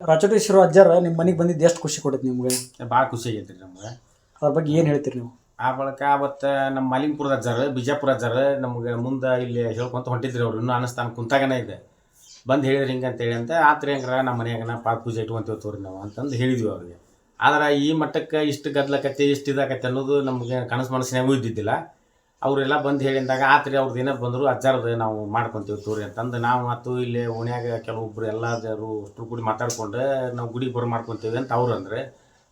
ರಾಚೋಟೇಶ್ವರ ಅಜ್ಜಾರ ನಿಮ್ಮ ಮನೆಗೆ ಬಂದಿದ್ದು ಎಷ್ಟು ಖುಷಿ ಕೊಡುತ್ತೆ ನಿಮ್ಗೆ? ಭಾಳ ಖುಷಿ ಆಗೈತೆ ರೀ ನಮ್ಗೆ. ಅದ್ರ ಬಗ್ಗೆ ಏನು ಹೇಳ್ತೀರಿ ನೀವು? ಆ ಬಳಿಕ ಅವತ್ತು ನಮ್ಮ ಮಾಲಿಂಗ್ಪುರದ ಅಜ್ಜಾರ ಬಿಜಾಪುರ ಅಜ್ಜಾರ ನಮ್ಗೆ ಮುಂದೆ ಇಲ್ಲಿ ಹೇಳ್ಕೊಂತ ಹೊಂಟಿದ್ರಿ ಅವ್ರು. ಇನ್ನೂ ಅನ್ನಿಸ್ತಾನ ಕುಂತಾಗನೇ ಇದೆ. ಬಂದು ಹೇಳಿದ್ರಿ ಹಿಂಗೆ ಅಂತೇಳಿ ಅಂತ ಆತ್ರಿ ಹಂಗಾರ ನಮ್ಮ ಮನೆಯಾಗ ಪಾದ ಪೂಜೆ ಇಟ್ಕೊಂತೀವಿ ತೋರಿ ನಾವು ಅಂತಂದು ಹೇಳಿದ್ವಿ ಅವ್ರಿಗೆ. ಆದ್ರೆ ಈ ಮಟ್ಟಕ್ಕೆ ಇಷ್ಟು ಗದ್ಲಕತ್ತೆ ಇಷ್ಟು ಇದಾಕತ್ತೆ ಅನ್ನೋದು ನಮಗೆ ಕನಸು ಮನಸ್ಸಿನಾಗೂ ಇದ್ದಿದ್ದಿಲ್ಲ. ಅವರೆಲ್ಲ ಬಂದು ಹೇಳಿದಾಗ ಆತ್ರಿ ಅವ್ರದ್ದು ಏನೋ ಬಂದರು ಅಜ್ಜಾರದು ನಾವು ಮಾಡ್ಕೊತೀವಿ ತೋರಿ ಅಂತಂದು ನಾವು ಮತ್ತು ಇಲ್ಲಿ ಓಣ್ಯಾಗ ಕೆಲವೊಬ್ರು ಎಲ್ಲರೂ ಅಷ್ಟ್ರು ಕೂಡಿ ಮಾತಾಡ್ಕೊಂಡು ನಾವು ಗುಡಿಗೆ ಬರೋ ಮಾಡ್ಕೊತೀವಿ ಅಂತ ಅವ್ರು ಅಂದ್ರೆ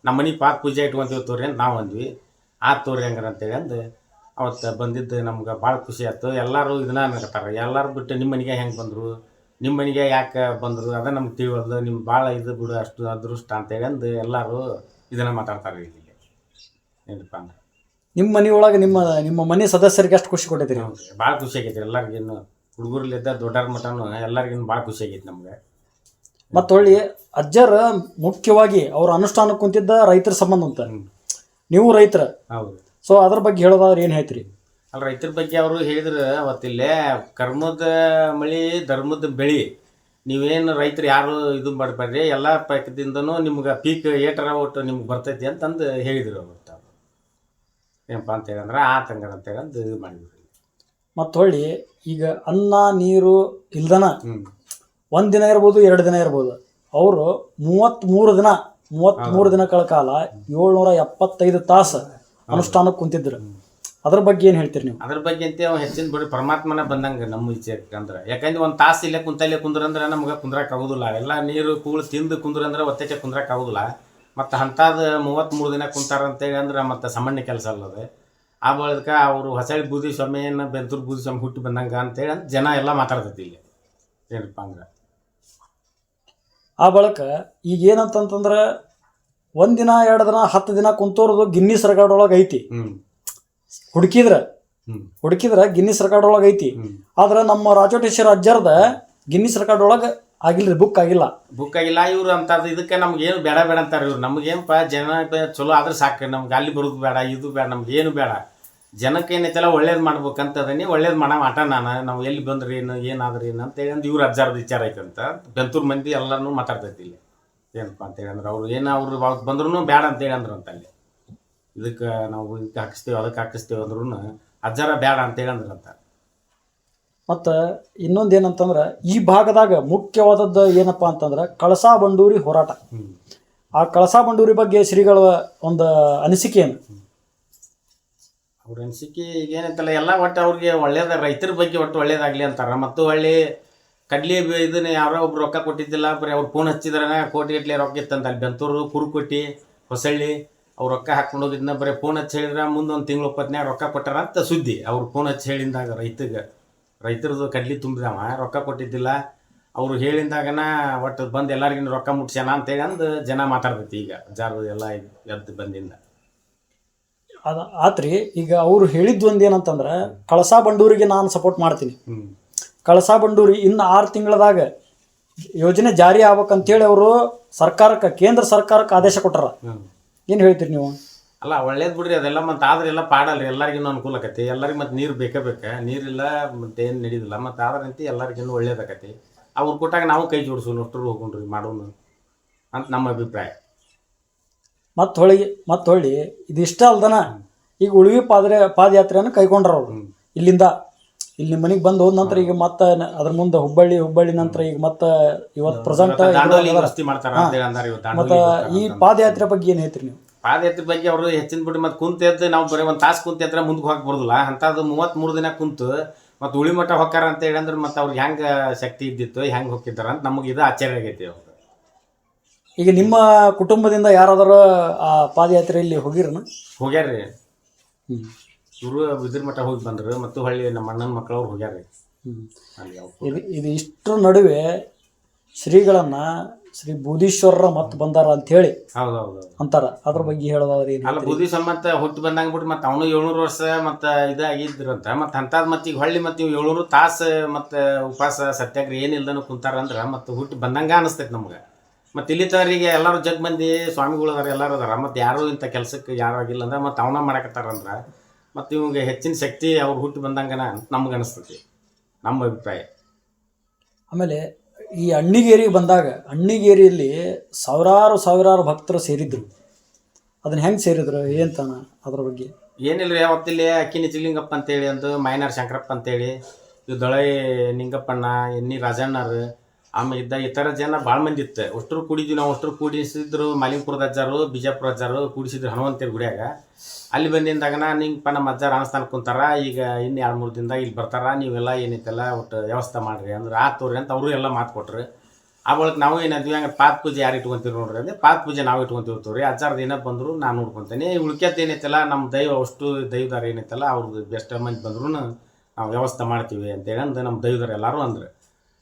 ನಮ್ಮ ಮನೆಗೆ ಪಾದ ಪೂಜೆ ಇಟ್ಕೊತೀವಿ ತೋರಿ ಅಂತ ನಾವು ಅಂದ್ವಿ. ತೋರಿ ಹಂಗಾರ ಅಂತೇಳಿ ಅಂದು ಅವತ್ತು ಬಂದಿದ್ದು ನಮ್ಗೆ ಭಾಳ ಖುಷಿ ಆಯ್ತು. ಎಲ್ಲರೂ ಇದನ್ನ ಅನ್ನಕತ್ತಾರೆ, ಎಲ್ಲರೂ ಬಿಟ್ಟು ನಿಮ್ಮ ಮನೆಗೆ ಹೆಂಗೆ ಬಂದರು, ನಿಮ್ಮ ಮನೆಗೆ ಯಾಕೆ ಬಂದರು ಅದ ನಮ್ಗೆ ತಿಳಿವಲ್ದು, ನಿಮ್ಗೆ ಭಾಳ ಇದು ಬಿಡು ಅಷ್ಟು ಅದೃಷ್ಟ ಅಂತೇಳಿ ಅಂದು ಎಲ್ಲರೂ ಇದನ್ನು ಮಾತಾಡ್ತಾರೆ. ಇಲ್ಲಿ ಏನಪ್ಪ ಅಂದ್ರೆ ನಿಮ್ಮ ಮನೆಯೊಳಗೆ ನಿಮ್ಮ ಮನೆ ಸದಸ್ಯರಿಗೆ ಎಷ್ಟು ಖುಷಿ ಕೊಟ್ಟೈತಿ? ಭಾಳ ಖುಷಿ ಆಗೈತಿ ಎಲ್ಲರಿಗಿನ್ನು, ಹುಡುಗರ್ಲಿದ್ದ ದೊಡ್ಡರ ಮಟನು ಎಲ್ಲರಿಗಿನ್ನು ಭಾಳ ಖುಷಿ ಆಗೈತಿ ನಮ್ಗೆ. ಮತ್ತು ಹೊಳ್ಳಿ ಅಜ್ಜರ ಮುಖ್ಯವಾಗಿ ಅವ್ರ ಅನುಷ್ಠಾನಕ್ಕೆ ಕುಂತಿದ್ದ ರೈತರ ಸಂಬಂಧ ಅಂತ, ನೀವು ರೈತರ. ಹೌದು. ಸೊ ಅದ್ರ ಬಗ್ಗೆ ಹೇಳೋದಾದ್ರೆ ಏನು ಹೇಳ್ತೀರಿ? ಅಲ್ಲಿ ರೈತರ ಬಗ್ಗೆ ಅವರು ಹೇಳಿದ್ರೆ ಅವತ್ತಿಲ್ಲೇ ಕರ್ಮದ ಮಳೆ ಧರ್ಮದ ಬೆಳೆ, ನೀವೇನು ರೈತರು ಯಾರು ಇದು ಮಾಡಬೇಡ್ರಿ, ಎಲ್ಲ ಪಕ್ಕದಿಂದನೂ ನಿಮ್ಗೆ ಪೀಕ್ ಏಟರ ಒಟ್ಟು ನಿಮ್ಗೆ ಬರ್ತೈತಿ ಅಂತಂದು ಹೇಳಿದ್ರು ಅವರು. ಏನಪ್ಪ ಅಂತೇಳಿ ಅಂದ್ರೆ ಆತಂಗರ ಅಂತೇಳಿ ಅಂದು ಇದು ಮಾಡಿದ್ವಿ. ಮತ್ತು ಹೊಳ್ಳಿ ಈಗ ಅನ್ನ ನೀರು ಇಲ್ದನ ಒಂದು ದಿನ ಇರ್ಬೋದು 2 ದಿನ ಇರ್ಬೋದು, ಅವರು 33 ದಿನಗಳ ಕಾಲ 775 ತಾಸು ಅನುಷ್ಠಾನಕ್ಕೆ ಕುಂತಿದ್ರು. ಅದ್ರ ಬಗ್ಗೆ ಏನು ಹೇಳ್ತೀರಿ ನೀವು? ಅದ್ರ ಬಗ್ಗೆ ಅಂತ ಹೆಚ್ಚಿನ ಬಿಡಿ ಪರಮಾತ್ಮನ ಬಂದಂಗೆ ನಮ್ಮ ವಿಚಾರಕ್ಕೆ ಅಂದ್ರೆ, ಯಾಕಂದ್ರೆ ಒಂದು ತಾಸು ಇಲ್ಲೇ ಕುಂದ್ರಂದ್ರೆ ನಮ್ಗೆ ಕುಂದ್ರಕ್ಕೆ ಆಗೋದಿಲ್ಲ. ಎಲ್ಲ ನೀರು ಕೂಳು ತಿಂದು ಕುಂದ್ರಂದ್ರೆ ಒತ್ತಕ್ಕೆ ಕುಂದ್ರಕ್ಕೆ ಆಗೋದಿಲ್ಲ. ಮತ್ತು ಅಂಥದ್ದು 33 ದಿನ ಕುಂತಾರಂತೇಳಿ ಅಂದ್ರೆ ಮತ್ತು ಸಾಮಾನ್ಯ ಕೆಲಸ ಅಲ್ಲದೆ. ಆ ಬಳಿಕ ಅವರು ಹೊಸಳ್ಳಿ ಬೂದಿ ಸ್ವಾಮಿಯನ್ನು ಬೆಂತೂರು ಬೂದಿ ಸ್ವಾಮಿ ಹುಟ್ಟಿ ಬಂದಂಗೆ ಅಂತೇಳಿ ಅಂತ ಜನ ಎಲ್ಲ ಮಾತಾಡ್ತೈತಿ ಇಲ್ಲಿ. ಏನಪ್ಪ ಅಂದ್ರೆ ಆ ಬಳಿಕ ಈಗ ಏನಂತಂತಂದ್ರೆ 1 ದಿನ 2 ದಿನ 10 ದಿನ ಕುಂತೋರ್ದು ಗಿನ್ನಿಸ್ ರೆಕಾರ್ಡ್ ಒಳಗೆ ಐತಿ. ಹುಡುಕಿದ್ರೆ ಗಿನ್ನಿಸ್ ರೆಕಾರ್ಡ್ ಒಳಗೆ ಐತಿ. ಆದ್ರೆ ನಮ್ಮ ರಾಚೋಟೇಶ್ವರ ಅಜ್ಜರದ ಗಿನ್ನಿಸ್ ರೆಕಾರ್ಡ್ ಒಳಗೆ ಆಗಿಲ್ರಿ, ಬುಕ್ ಆಗಿಲ್ಲ. ಇವ್ರು ಅಂತ ಇದಕ್ಕೆ ನಮ್ಗೆ ಏನು ಬೇಡ ಅಂತಾರೆ ಇವ್ರು. ನಮ್ಗೇನಪ್ಪ ಜನ ಚಲೋ ಆದ್ರೆ ಸಾಕು, ನಮ್ಗೆ ಅಲ್ಲಿ ಬರೋದು ಬೇಡ, ಇದು ಬೇಡ, ನಮ್ಗೆ ಏನು ಬೇಡ. ಜನಕ್ಕೆ ಏನೈತಲ್ಲ ಒಳ್ಳೇದು ಮಾಡ್ಬೇಕಂತದನ್ನೇ ಒಳ್ಳೇದು ಮಾಡೋ ಆಟ ನಾವು ಎಲ್ಲಿ ಬಂದ್ರಿ ಏನಾದ್ರಿ ಏನು ಅಂತೇಳಿ ಅಂದ್ರೆ ಇವ್ರು ಅಜ್ಜಾರದ ವಿಚಾರ ಐತಂತ ಬೆಂತೂರು ಮಂದಿ ಎಲ್ಲರೂ ಮಾತಾಡ್ತೈತಿ ಇಲ್ಲಿ. ಏನಪ್ಪ ಅಂತೇಳಿ ಅಂದ್ರೆ ಅವ್ರು ಅವ್ರು ಬಂದ್ರೂ ಬೇಡ ಅಂತೇಳಿ ಅಂದ್ರು ಅಂತ ಅಲ್ಲಿ. ಇದಕ್ಕೆ ನಾವು ಇದಕ್ಕೆ ಹಾಕಿಸ್ತೀವಿ ಅದಕ್ಕೆ ಹಾಕಿಸ್ತೀವಿ ಅಂದ್ರೂ ಅಜ್ಜಾರ ಬೇಡ ಅಂತೇಳಿ ಅಂದ್ರ ಅಂತ. ಮತ್ತು ಇನ್ನೊಂದು ಏನಂತಂದ್ರೆ ಈ ಭಾಗದಾಗ ಮುಖ್ಯವಾದದ್ದು ಏನಪ್ಪ ಅಂತಂದ್ರೆ ಕಳಸಾ ಬಂಡೂರಿ ಹೋರಾಟ. ಆ ಕಳಸಾ ಬಂಡೂರಿ ಬಗ್ಗೆ ಶ್ರೀಗಳ ಒಂದು ಅನಿಸಿಕೆ ಏನು? ಅವ್ರ ಅನಿಸಿಕೆ ಈಗ ಏನಂತಲ್ಲ ಎಲ್ಲ ಒಟ್ಟು ಅವ್ರಿಗೆ ಒಳ್ಳೇದ, ರೈತರ ಬಗ್ಗೆ ಒಟ್ಟು ಒಳ್ಳೇದಾಗಲಿ ಅಂತಾರೆ. ಮತ್ತು ಹೊಳ್ಳಿ ಕಡ್ಲಿ ಇದನ್ನ ಯಾರೋ ಒಬ್ರು ರೊಕ್ಕ ಕೊಟ್ಟಿದ್ದಿಲ್ಲ, ಬರೀ ಅವ್ರು ಫೋನ್ ಹಚ್ಚಿದ್ರೆ ಕೋಟಿಗಟ್ಟಲೆ ರೊಕ್ಕ ಇತ್ತಂತ ಅಲ್ಲಿ ಬೆಂತೂರು ಕುರುಕೊಟ್ಟಿ ಹೊಸಳ್ಳಿ ಅವ್ರು ರೊಕ್ಕ ಹಾಕ್ಕೊಂಡು ಹೋಗಿದ್ನ ಬರೀ ಫೋನ್ ಹಚ್ಚಿ ಹೇಳಿದ್ರೆ ಮುಂದೆ 1 ತಿಂಗಳು 20 ರೊಕ್ಕ ಕೊಟ್ಟಾರ ಅಂತ ಸುದ್ದಿ. ಅವ್ರು ಫೋನ್ ಹಚ್ಚಿ ಹೇಳಿದಾಗ ರೈತರದು ಕಡ್ಲಿ ತುಂಬಿದವ ರೊಕ್ಕ ಕೊಟ್ಟಿದ್ದಿಲ್ಲ, ಅವರು ಹೇಳಿದಾಗನ ಒಟ್ಟು ಬಂದು ಎಲ್ಲರಿಗಿನ ರೊಕ್ಕ ಮುಟ್ಸ್ಯಾನ ಅಂತೇಳಿ ಅಂದು ಜನ ಮಾತಾಡ್ತೈತಿ. ಈಗ ಜಾರು ಎಲ್ಲ ಎದ್ದು ಬಂದಿಂದ ಅದು ಆತ್ರಿ. ಈಗ ಅವರು ಹೇಳಿದ್ದು ಒಂದು ಏನಂತಂದ್ರೆ ಕಳಸಾ ಬಂಡೂರಿಗೆ ನಾನು ಸಪೋರ್ಟ್ ಮಾಡ್ತೀನಿ. ಕಳಸಾ ಬಂಡೂರಿ ಇನ್ನು 6 ತಿಂಗಳದಾಗ ಯೋಜನೆ ಜಾರಿ ಆಗ್ಬೇಕಂತೇಳಿ ಅವರು ಸರ್ಕಾರಕ್ಕೆ, ಕೇಂದ್ರ ಸರ್ಕಾರಕ್ಕೆ ಆದೇಶ ಕೊಟ್ಟಾರ. ಏನು ಹೇಳ್ತೀರಿ ನೀವು? ಅಲ್ಲ ಒಳ್ಳೇದು ಬಿಡ್ರಿ ಅದೆಲ್ಲ. ಮತ್ತು ಆದ್ರೆ ಎಲ್ಲ ಪಾಡಲ್ರಿ, ಎಲ್ಲರಿಗಿನ್ನೂ ಅನುಕೂಲ ಆಕತಿ. ಎಲ್ಲರಿಗೆ ಮತ್ತು ನೀರು ಬೇಕೇ ನೀರಿಲ್ಲ ಮತ್ತು ಏನು ನಡೀದಿಲ್ಲ. ಮತ್ತು ಆದ್ರಂತೆ ಎಲ್ಲರಿಗಿನ್ನೂ ಒಳ್ಳೇದಾಕತಿ. ಅವ್ರು ಕೊಟ್ಟಾಗ ನಾವು ಕೈ ಜೋಡಿಸೋನು ಅಷ್ಟರು ಹೋಗ್ಕೊಂಡ್ರಿ ಮಾಡೋನು ಅಂತ ನಮ್ಮ ಅಭಿಪ್ರಾಯ. ಮತ್ತು ಹೊಳ್ಳಿ ಇದಿಷ್ಟ ಅಲ್ದನ ಈಗ ಉಳಿವಿ ಪಾದಯಾತ್ರೆಯನ್ನು ಕೈಗೊಂಡ್ರ ಅವರು. ಇಲ್ಲಿ ನಿಮ್ಮ ಮನೆಗೆ ಬಂದು ಹೋದ ನಂತರ ಈಗ ಮತ್ತೆ ಅದ್ರ ಮುಂದೆ ಹುಬ್ಬಳ್ಳಿ ನಂತರ ಈಗ ಮತ್ತೆ ಇವತ್ತು ಪ್ರೆಸೆಂಟ್ ಮತ್ತೆ ಈ ಪಾದಯಾತ್ರೆ ಬಗ್ಗೆ ಏನು ಹೇಳ್ತೀರಿ ನೀವು? ಪಾದಯಾತ್ರೆ ಬಗ್ಗೆ ಅವರು ಹೆಚ್ಚಿನ ಬಿಟ್ಟು ಮತ್ತು ಕುಂತ ಎದ್ದು ನಾವು ಬರೀ 1 ತಾಸು ಕುಂತ ಎದ್ರೆ ಮುಂದಕ್ಕೆ ಹೋಗಕ್ಕೆ ಬರೋದಿಲ್ಲ. ಅಂಥದ್ದು 33 ದಿನ ಕುಂತು ಮತ್ತು ಉಳಿ ಮಠ ಹೊಕ್ಕಾರ ಅಂತ ಹೇಳಿ ಅಂದ್ರೆ ಮತ್ತು ಅವ್ರಿಗೆ ಹೆಂಗೆ ಶಕ್ತಿ ಇದ್ದಿತ್ತು, ಹೆಂಗೆ ಹೋಗಿದ್ದಾರ ಅಂತ ನಮಗೆ ಇದು ಆಶ್ಚರ್ಯ ಆಗೈತಿ. ಅವ್ರು ಈಗ ನಿಮ್ಮ ಕುಟುಂಬದಿಂದ ಯಾರಾದರೂ ಆ ಪಾದಯಾತ್ರೆಯಲ್ಲಿ ಹೋಗ್ಯಾರ್ರಿ? ಇವರು ಬಿದಿರ್ ಮಠ ಹೋಗಿ ಬಂದರು ಮತ್ತು ಹೊಳ್ಳಿ ನಮ್ಮ ಅಣ್ಣನ ಮಕ್ಕಳವ್ರು ಹೋಗ್ಯಾರ್ರಿ. ಇದು ಇಷ್ಟರ ನಡುವೆ ಶ್ರೀಗಳನ್ನ ಶ್ರೀ ಬೂದೀಶ್ವರರ ಮತ್ತೆ ಬಂದಾರ ಅಂತ ಹೇಳಿ ಅಂತಾರ. ಅದ್ರ ಬಗ್ಗೆ ಹೇಳೋದಾದ್ರೆ ಅಲ್ಲ, ಬೂದೀಶ್ವರ ಮತ್ತೆ ಹುಟ್ಟು ಬಂದಂಗೆ ಬಿಟ್ಟು ಮತ್ತೆ ಅವನು 700 ವರ್ಷ ಮತ್ತೆ ಇದಾಗಿದ್ರು ಅಂತ. ಮತ್ತೆ ಅಂಥದ್ದು ಮತ್ತೆ ಈಗ ಹೊಳ್ಳಿ ಮತ್ತೆ 700 ತಾಸು ಮತ್ತೆ ಉಪವಾಸ ಸತ್ಯಾಗ್ರಹ ಏನಿಲ್ದನೂ ಕುಂತಾರ ಅಂದ್ರೆ ಮತ್ತೆ ಹುಟ್ಟು ಬಂದಂಗೆ ಅನಿಸ್ತೈತೆ ನಮ್ಗೆ. ಮತ್ತು ಇಲ್ಲಿ ತವರಿಗೆ ಎಲ್ಲರೂ ಜಗ್ ಮಂದಿ ಸ್ವಾಮಿಗಳು ಅದಾರ, ಎಲ್ಲರೂ ಅದಾರ. ಮತ್ತು ಯಾರೂ ಇಂಥ ಕೆಲಸಕ್ಕೆ ಯಾರು ಆಗಿಲ್ಲ ಅಂದ್ರೆ ಮತ್ತು ಅವನ ಮಾಡಕತ್ತಾರಂದ್ರೆ ಮತ್ತು ಇವಾಗ ಹೆಚ್ಚಿನ ಶಕ್ತಿ ಅವ್ರು ಹುಟ್ಟು ಬಂದಂಗನ ನಮ್ಗೆ ಅನಿಸ್ತೈತಿ, ನಮ್ಮ ಅಭಿಪ್ರಾಯ. ಆಮೇಲೆ ಈ ಅಣ್ಣಿಗೇರಿಗೆ ಬಂದಾಗ ಅಣ್ಣಿಗೇರಿಯಲ್ಲಿ ಸಾವಿರಾರು ಭಕ್ತರು ಸೇರಿದ್ರು. ಅದನ್ನ ಹೆಂಗೆ ಸೇರಿದ್ರು ಏನ್ತಾನ ಅದ್ರ ಬಗ್ಗೆ? ಏನಿಲ್ರಿ, ಅವತ್ತಿಲ್ಲಿ ಅಕ್ಕಿನಿ ಚಿಲಿಂಗಪ್ಪ ಅಂತೇಳಿ ಒಂದು ಮೈನಾರ್ ಶಂಕರಪ್ಪ ಅಂತೇಳಿ, ಇವು ದೊಳೆ ನಿಂಗಪ್ಪಣ್ಣ, ಎನ್ನಿ ರಾಜಣ್ಣರು, ಆಮೇಲೆ ಇದ್ದ ಈ ಥರ ಜನ ಭಾಳ ಮಂದಿ ಇತ್ತು. ಅಷ್ಟರು ಕೂಡಿದ್ವಿ ನಾವು. ಅಷ್ಟರು ಕೂಡಿಸಿದ್ರು ಮಾಲಿಂಗ್ಪುರದ ಅಜ್ಜಾರು, ಬಿಜಾಪುರ ಅಜ್ಜಾರು ಕೂಡಿಸಿದ್ರು ಹನುಮಂತೇರಿ ಗುಡಿಯಾಗ. ಅಲ್ಲಿ ಬಂದಿಂದಾಗನ ನಿಂಗಪ್ಪ ನಮ್ಮ ಅಜ್ಜಾರು ಅನಸ್ಥಾನ ಕುಂತಾರ, ಈಗ ಇನ್ನು 2-3 ದಿನದಾಗ ಇಲ್ಲಿ ಬರ್ತಾರ, ನೀವೆಲ್ಲ ಏನೈತೆಲ್ಲ ಒಟ್ಟು ವ್ಯವಸ್ಥೆ ಮಾಡಿರಿ ಅಂದ್ರೆ ಆತೋರಿ ಅಂತ ಅವರು ಎಲ್ಲ ಮಾತು ಕೊಟ್ರು. ಆ ಬಳಿಕ ನಾವು ಏನಂದ್ವಿ, ಹಂಗೆ ಪಾದ ಪೂಜೆ ಯಾರು ಇಟ್ಕೊಂತೀವಿ ನೋಡ್ರಿ ಅಂದ್ರೆ ಪಾದ ಪೂಜೆ ನಾವು ಇಟ್ಕೊಂತಿರ್ತೀವಿ. ಅಜ್ಜಾರ್ದು ಏನೋ ಬಂದರು ನಾನು ನೋಡ್ಕೊತೇನೆ. ಉಳ್ಕ್ಯತ್ ಏನೈತಲ್ಲ ನಮ್ಮ ದೈವ ಅಷ್ಟು ದೈವದಾರ ಏನೈತಲ್ಲ ಅವ್ರದ್ದು ಬೆಸ್ಟ್ ಮಂದಿ ಬಂದ್ರು ನಾವು ವ್ಯವಸ್ಥೆ ಮಾಡ್ತೀವಿ ಅಂತೇಳಿ ಅಂದು ನಮ್ಮ ದೈವದಾರ ಎಲ್ಲರೂ ಅಂದ್ರೆ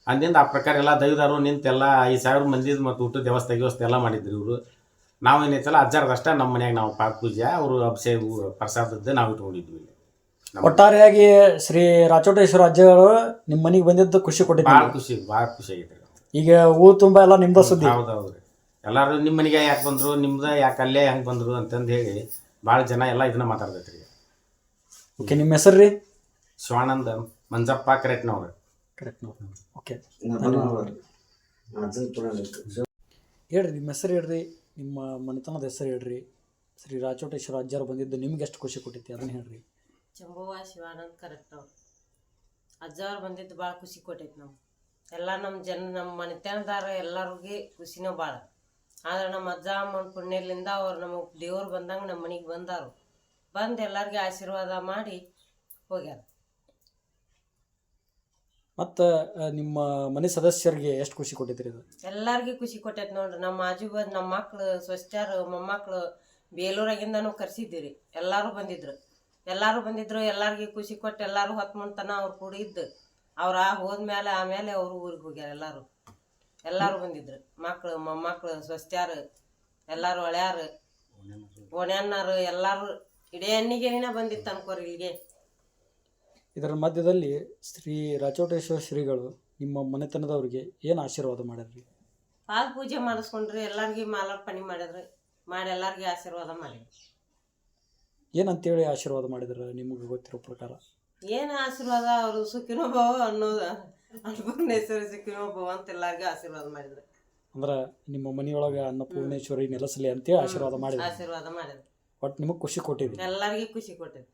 ಅಂದಿಂದ ಆ ಪ್ರಕಾರ ಎಲ್ಲ ದೈವದಾರು ನಿಂತೆಲ್ಲ 5,000 ಮಂದಿದು ಮತ್ತು ಊಟದ ವ್ಯವಸ್ಥೆ ಎಲ್ಲ ಮಾಡಿದ್ರು ಇವರು. ನಾವು ಏನೈತಲ್ಲ ಅಜ್ಜಾರ್ದಷ್ಟ ನಮ್ಮ ಮನ್ಯಾಗ ನಾವು ಪಾದ ಪೂಜೆ ಅವರು ಅಭಿಷೇಕ ಪ್ರಸಾದದ್ದು ನಾವು ಇಟ್ಕೊಂಡಿದ್ವಿ. ಒಟ್ಟಾರೆಯಾಗಿ ಶ್ರೀ ರಾಚೋಟೇಶ್ವರ ಅಜ್ಜಗಳು ನಿಮ್ಮ ಮನೆಗೆ ಬಂದಿದ್ದು ಖುಷಿ ಕೊಟ್ಟಿದ್ದು. ಭಾಳ ಖುಷಿ ಆಗೈತೆ. ಈಗ ಊರು ತುಂಬ ಎಲ್ಲ ನಿಮ್ದ ಸುದ್ದಿ. ಹೌದೌದು ರೀ, ಎಲ್ಲರೂ ನಿಮ್ಮ ಮನೆಗೆ ಯಾಕೆ ಬಂದರು, ನಿಮ್ದು ಯಾಕೆ ಅಲ್ಲೇ ಹೆಂಗೆ ಬಂದರು ಅಂತಂದು ಹೇಳಿ ಭಾಳ ಜನ ಎಲ್ಲ ಇದನ್ನ ಮಾತಾಡ್ತೈತ್ರಿ. ಓಕೆ, ನಿಮ್ಮ ಹೆಸರು ರೀ? ಶಿವಾನಂದ ಮಂಜಪ್ಪ ಕರೆಕ್ಟ್ನವ್ರು. ಓಕೆ, ಹೇಳ್ರಿ ನಿಮ್ಮ ಹೆಸರು ಹೇಳ್ರಿ, ನಿಮ್ಮ ಮನೆತನದ ಹೆಸರು ಹೇಳ್ರಿ. ಶ್ರೀ ರಾಚೋಟೇಶ್ವರ ಅಜ್ಜರು ಬಂದಿದ್ದು ನಿಮ್ಗೆ ಎಷ್ಟು ಖುಷಿ ಕೊಟ್ಟೈತಿ ಅದನ್ನ ಹೇಳ್ರಿ. ಚಂಬವ್ವ ಶಿವಾನಂದ್ ಕರೆಕ್ಟ್ನವ್ರು. ಅಜ್ಜವ್ರು ಬಂದಿದ್ದು ಭಾಳ ಖುಷಿ ಕೊಟ್ಟೈತಿ. ನಾವು ಎಲ್ಲ ನಮ್ಮ ಮನೆತನದಾರ ಎಲ್ಲರಿಗೆ ಖುಷಿನೂ ಭಾಳ. ಆದ್ರೆ ನಮ್ಮ ಅಜ್ಜ ಅಮ್ಮನ ಪುಣ್ಯಲಿಂದ ಅವ್ರು ನಮಗೆ ದೇವ್ರು ಬಂದಂಗೆ ನಮ್ಮ ಮನೆಗೆ ಬಂದಾರು. ಬಂದು ಎಲ್ಲರಿಗೆ ಆಶೀರ್ವಾದ ಮಾಡಿ ಹೋಗ್ಯಾರ. ಮತ್ತು ನಿಮ್ಮ ಮನೆ ಸದಸ್ಯರಿಗೆ ಎಷ್ಟು ಖುಷಿ ಕೊಟ್ಟೈತ್ರಿ ಇದು? ಎಲ್ಲರಿಗೆ ಖುಷಿ ಕೊಟ್ಟೈತಿ ನೋಡ್ರಿ. ನಮ್ಮ ನಮ್ಮ ಮಕ್ಳು ಸ್ವಚ್ಛರು ಮೊಮ್ಮಕ್ಕಳು ಬೇಲೂರಾಗಿಂದನೂ ಕರ್ಸಿದ್ದೀರಿ. ಎಲ್ಲರೂ ಬಂದಿದ್ರು. ಎಲ್ಲರಿಗೆ ಖುಷಿ ಕೊಟ್ಟು ಎಲ್ಲರೂ ಹೊತ್ತು ಮುಂತನ ಅವ್ರು ಕೂಡ ಇದ್ದು ಅವ್ರು ಹೋದ್ಮೇಲೆ ಆಮೇಲೆ ಅವರು ಊರಿಗೆ ಹೋಗ್ಯಾರ. ಎಲ್ಲರೂ ಬಂದಿದ್ರು. ಮಕ್ಕಳು ಮೊಮ್ಮಕ್ಕಳು ಸ್ವಚ್ಛರು ಎಲ್ಲರೂ ಹಳ್ಯಾರು ಓಣ್ಯಾರು ಎಲ್ಲರೂ ಇಡೀ ಅಣ್ಣಿಗೇರಿನ ಬಂದಿತ್ತು ಅನ್ಕೋರಿ ಇಲ್ಲಿಗೆ. ಇದರ ಮಧ್ಯದಲ್ಲಿ ಶ್ರೀ ರಾಚೋಟೇಶ್ವರ ಶ್ರೀಗಳು ನಿಮ್ಮ ಮನೆತನದವ್ರಿಗೆ ಏನು ಆಶೀರ್ವಾದ ಮಾಡಿದ್ರಿ? ಪಾದ ಪೂಜೆ ಮಾಡಿಸ್ಕೊಂಡ್ರಿ, ಎಲ್ಲರಿಗೆ ಮಾಲಾರ್ಪಣೆ ಮಾಡಿದ್ರಿ, ಮಾಡಿ ಎಲ್ಲರಿಗೆ ಆಶೀರ್ವಾದ ಮಾಡಿ. ಏನಂತೇಳಿ ಆಶೀರ್ವಾದ ಮಾಡಿದ್ರು ನಿಮಗೆ ಗೊತ್ತಿರೋ ಪ್ರಕಾರ? ಏನು ಆಶೀರ್ವಾದ, ಅವರು ಸುಖಿನೋಭವ ಅನ್ನೋದು ಅನ್ನಪೂರ್ಣೇಶ್ವರಿ ಸುಖಿನೋಭವ ಅಂತ ಎಲ್ಲರಿಗೂ ಆಶೀರ್ವಾದ ಮಾಡಿದ್ರು. ಅಂದ್ರೆ ನಿಮ್ಮ ಮನೆಯೊಳಗೆ ಅನ್ನಪೂರ್ಣೇಶ್ವರಿ ನೆಲೆಸಲಿ ಅಂತೇಳಿ ಆಶೀರ್ವಾದ ಮಾಡಿದ್ರು. ಆಶೀರ್ವಾದ ಮಾಡಿದ್ರು. ಒಟ್ಟು ನಿಮಗೆ ಖುಷಿ ಕೊಟ್ಟಿದ್ರಿ? ಎಲ್ಲರಿಗೂ ಖುಷಿ ಕೊಟ್ಟಿದ್ರು.